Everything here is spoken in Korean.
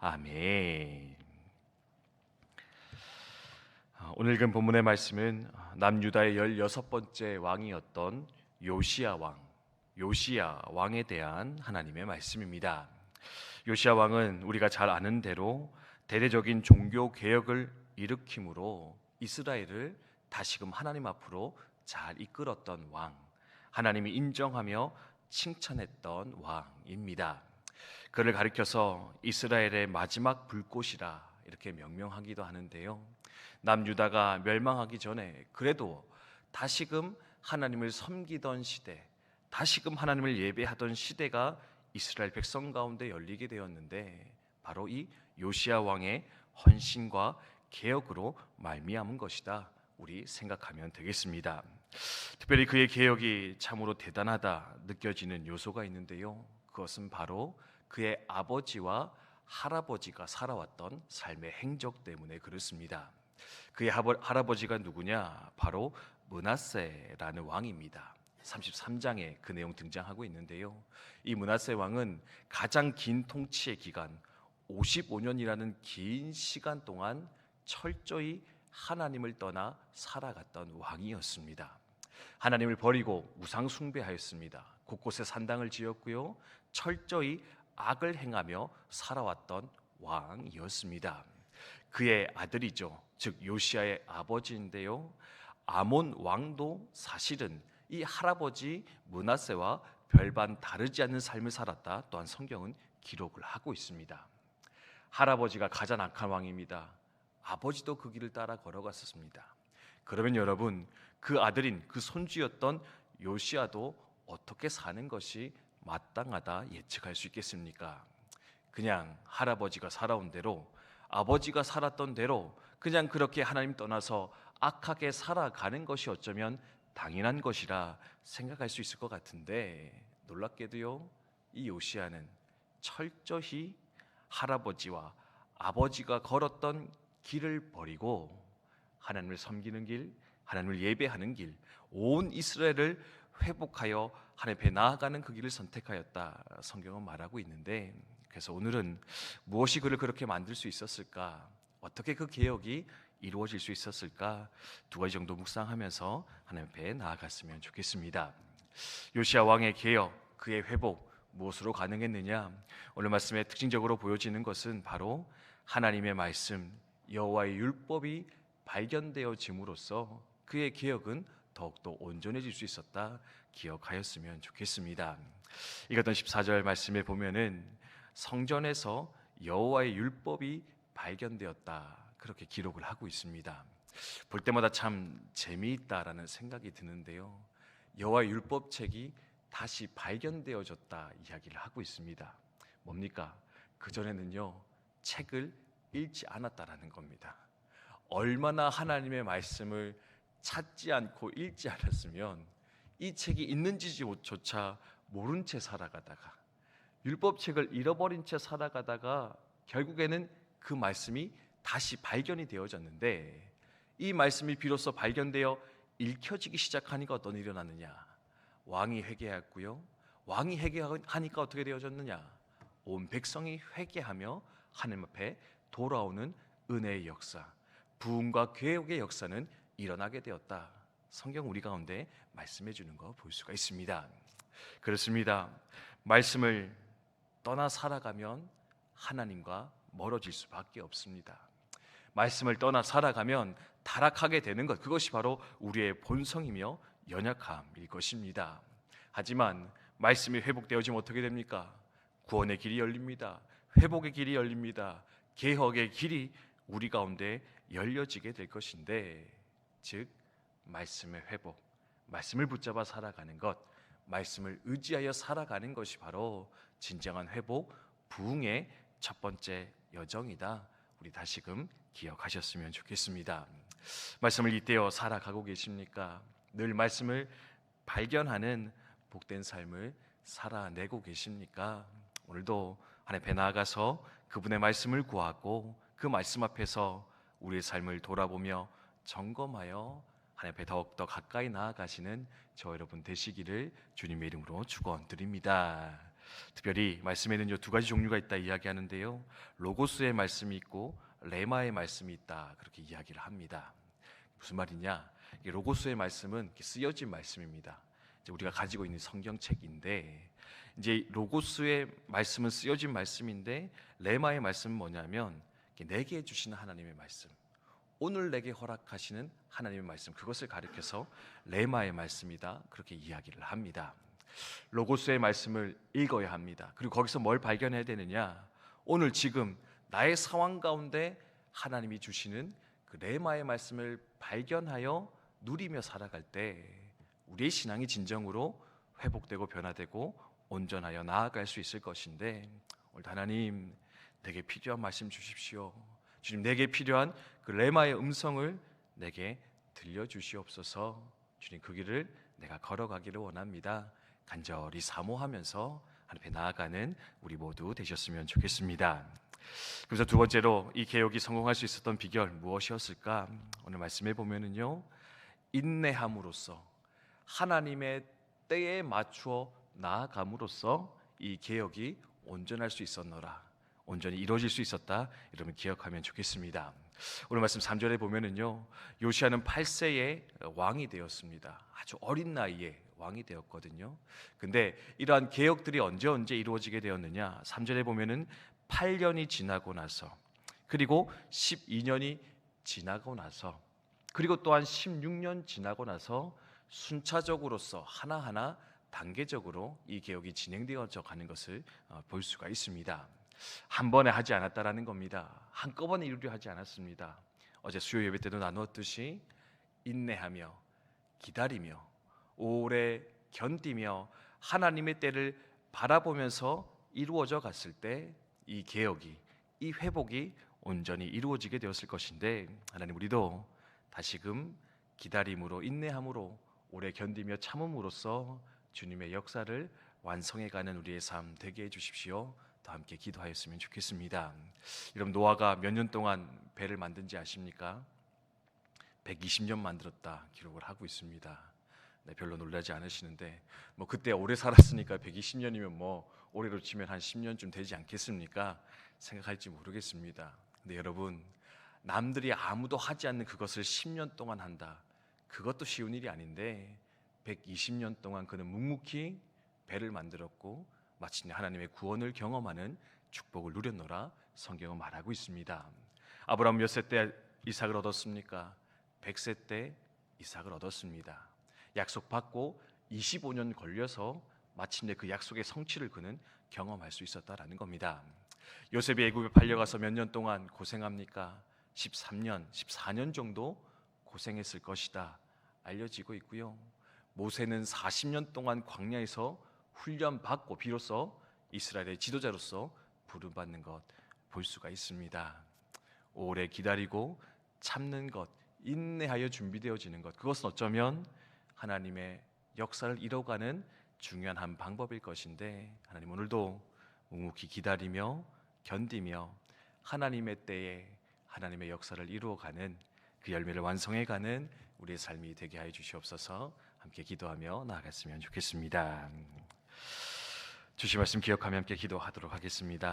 아멘. 오늘 읽은 본문의 말씀은 남유다의 16번째 왕이었던 요시야 왕에 대한 하나님의 말씀입니다. 요시야 왕은 우리가 잘 아는 대로 대대적인 종교 개혁을 일으킴으로 이스라엘을 다시금 하나님 앞으로 잘 이끌었던 왕, 하나님이 인정하며 칭찬했던 왕입니다. 그를 가리켜서 이스라엘의 마지막 불꽃이라 이렇게 명명하기도 하는데요, 남유다가 멸망하기 전에 그래도 다시금 하나님을 섬기던 시대, 다시금 하나님을 예배하던 시대가 이스라엘 백성 가운데 열리게 되었는데, 바로 이 요시야 왕의 헌신과 개혁으로 말미암은 것이다, 우리 생각하면 되겠습니다. 특별히 그의 개혁이 참으로 대단하다 느껴지는 요소가 있는데요, 그것은 바로 그의 아버지와 할아버지가 살아왔던 삶의 행적 때문에 그렇습니다. 그의 할아버지가 누구냐? 바로 므낫세라는 왕입니다. 33장에 그 내용 등장하고 있는데요, 이 므낫세 왕은 가장 긴 통치의 기간 55년이라는 긴 시간 동안 철저히 하나님을 떠나 살아갔던 왕이었습니다. 하나님을 버리고 우상 숭배하였습니다. 곳곳에 산당을 지었고요, 철저히 악을 행하며 살아왔던 왕이었습니다. 그의 아들이죠, 즉 요시야의 아버지인데요, 아몬 왕도 사실은 이 할아버지 므낫세와 별반 다르지 않는 삶을 살았다 또한 성경은 기록을 하고 있습니다. 할아버지가 가장 악한 왕입니다. 아버지도 그 길을 따라 걸어갔었습니다. 그러면 여러분, 그 아들인 그 손주였던 요시야도 어떻게 사는 것이 마땅하다 예측할 수 있겠습니까? 그냥 할아버지가 살아온 대로, 아버지가 살았던 대로 그냥 그렇게 하나님 떠나서 악하게 살아가는 것이 어쩌면 당연한 것이라 생각할 수 있을 것 같은데, 놀랍게도요, 이 요시야는 철저히 할아버지와 아버지가 걸었던 길을 버리고 하나님을 섬기는 길, 하나님을 예배하는 길, 온 이스라엘을 회복하여 하나님 앞에 나아가는 그 길을 선택하였다, 성경은 말하고 있는데, 그래서 오늘은 무엇이 그를 그렇게 만들 수 있었을까? 어떻게 그 개혁이 이루어질 수 있었을까? 두 가지 정도 묵상하면서 하나님 앞에 나아갔으면 좋겠습니다. 요시야 왕의 개혁, 그의 회복, 무엇으로 가능했느냐? 오늘 말씀에 특징적으로 보여지는 것은 바로 하나님의 말씀, 여호와의 율법이 발견되어짐으로써 그의 개혁은 더욱더 온전해질 수 있었다, 기억하였으면 좋겠습니다. 읽었던 14절 말씀에 보면은 성전에서 여호와의 율법이 발견되었다, 그렇게 기록을 하고 있습니다. 볼 때마다 참 재미있다라는 생각이 드는데요, 여호와의 율법책이 다시 발견되어졌다 이야기를 하고 있습니다. 뭡니까? 그전에는요, 책을 읽지 않았다라는 겁니다. 얼마나 하나님의 말씀을 찾지 않고 읽지 않았으면 이 책이 있는지조차 모른 채 살아가다가, 율법책을 잃어버린 채 살아가다가 결국에는 그 말씀이 다시 발견이 되어졌는데, 이 말씀이 비로소 발견되어 읽혀지기 시작하니까 어떤 일이 일어났느냐? 왕이 회개했고요, 왕이 회개하니까 어떻게 되어졌느냐? 온 백성이 회개하며 하나님 앞에 돌아오는 은혜의 역사, 부흥과 개혁의 역사는 일어나게 되었다, 성경 우리 가운데 말씀해 주는 거 볼 수가 있습니다. 그렇습니다. 말씀을 떠나 살아가면 하나님과 멀어질 수밖에 없습니다. 말씀을 떠나 살아가면 타락하게 되는 것, 그것이 바로 우리의 본성이며 연약함일 것입니다. 하지만 말씀이 회복되어지면 어떻게 됩니까? 구원의 길이 열립니다. 회복의 길이 열립니다. 개혁의 길이 우리 가운데 열려지게 될 것인데, 즉 말씀의 회복, 말씀을 붙잡아 살아가는 것, 말씀을 의지하여 살아가는 것이 바로 진정한 회복, 부흥의 첫 번째 여정이다, 우리 다시금 기억하셨으면 좋겠습니다. 말씀을 잇대어 살아가고 계십니까? 늘 말씀을 발견하는 복된 삶을 살아내고 계십니까? 오늘도 하나님 앞에 나아가서 그분의 말씀을 구하고 그 말씀 앞에서 우리의 삶을 돌아보며 점검하여 하나님 앞에 더욱더 가까이 나아가시는 저 여러분 되시기를 주님의 이름으로 축원드립니다. 특별히 말씀에는요 두 가지 종류가 있다 이야기하는데요. 로고스의 말씀이 있고 레마의 말씀이 있다 그렇게 이야기를 합니다. 무슨 말이냐? 이 로고스의 말씀은 쓰여진 말씀입니다. 이제 우리가 가지고 있는 성경책인데 이제 로고스의 말씀은 쓰여진 말씀인데 레마의 말씀은 뭐냐면 내게 주시는 하나님의 말씀, 오늘 내게 허락하시는 하나님의 말씀, 그것을 가리켜서 레마의 말씀이다 그렇게 이야기를 합니다. 로고스의 말씀을 읽어야 합니다. 그리고 거기서 뭘 발견해야 되느냐? 오늘 지금 나의 상황 가운데 하나님이 주시는 그 레마의 말씀을 발견하여 누리며 살아갈 때 우리의 신앙이 진정으로 회복되고 변화되고 온전하여 나아갈 수 있을 것인데, 오늘 하나님 내게 필요한 말씀 주십시오. 주님 내게 필요한 그 레마의 음성을 내게 들려주시옵소서. 주님 그 길을 내가 걸어가기를 원합니다. 간절히 사모하면서 하나님 앞에 나아가는 우리 모두 되셨으면 좋겠습니다. 그래서 두 번째로 이 개혁이 성공할 수 있었던 비결 무엇이었을까? 오늘 말씀해 보면은요, 인내함으로써 하나님의 때에 맞추어 나아감으로써 이 개혁이 온전할 수 있었노라, 온전히 이루어질 수 있었다. 여러분 기억하면 좋겠습니다. 오늘 말씀 3절에 보면은요, 요시아는 8세에 왕이 되었습니다. 아주 어린 나이에 왕이 되었거든요. 근데 이러한 개혁들이 언제 이루어지게 되었느냐? 3절에 보면은 8년이 지나고 나서, 그리고 12년이 지나고 나서, 그리고 또한 16년 지나고 나서 순차적으로서 하나하나 단계적으로 이 개혁이 진행되어져 가는 것을 볼 수가 있습니다. 한 번에 하지 않았다라는 겁니다. 한꺼번에 이루려 하지 않았습니다. 어제 수요 예배 때도 나누었듯이 인내하며 기다리며 오래 견디며 하나님의 때를 바라보면서 이루어져 갔을 때 이 개혁이, 이 회복이 온전히 이루어지게 되었을 것인데, 하나님 우리도 다시금 기다림으로 인내함으로 오래 견디며 참음으로써 주님의 역사를 완성해가는 우리의 삶 되게 해주십시오. 더 함께 기도하였으면 좋겠습니다. 여러분 노아가 몇 년 동안 배를 만든지 아십니까? 120년 만들었다 기록을 하고 있습니다. 네, 별로 놀라지 않으시는데 뭐 그때 오래 살았으니까 120년이면 뭐 올해로 치면 한 10년쯤 되지 않겠습니까? 생각할지 모르겠습니다. 근데 여러분, 남들이 아무도 하지 않는 그것을 10년 동안 한다, 그것도 쉬운 일이 아닌데 120년 동안 그는 묵묵히 배를 만들었고 마침내 하나님의 구원을 경험하는 축복을 누렸노라 성경은 말하고 있습니다. 아브라함 몇 세 때 이삭을 얻었습니까? 100세 때 이삭을 얻었습니다. 약속받고 25년 걸려서 마침내 그 약속의 성취를 그는 경험할 수 있었다라는 겁니다. 요셉이 애굽에 팔려가서 몇 년 동안 고생합니까? 13년, 14년 정도 고생했을 것이다 알려지고 있고요. 모세는 40년 동안 광야에서 훈련받고 비로소 이스라엘의 지도자로서 부름받는 것 볼 수가 있습니다. 오래 기다리고 참는 것, 인내하여 준비되어지는 것, 그것은 어쩌면 하나님의 역사를 이뤄가는 중요한 한 방법일 것인데, 하나님 오늘도 묵묵히 기다리며 견디며 하나님의 때에 하나님의 역사를 이루어가는 그 열매를 완성해가는 우리의 삶이 되게 하여 주시옵소서. 함께 기도하며 나아갔으면 좋겠습니다. 주신 말씀 기억하며 함께 기도하도록 하겠습니다.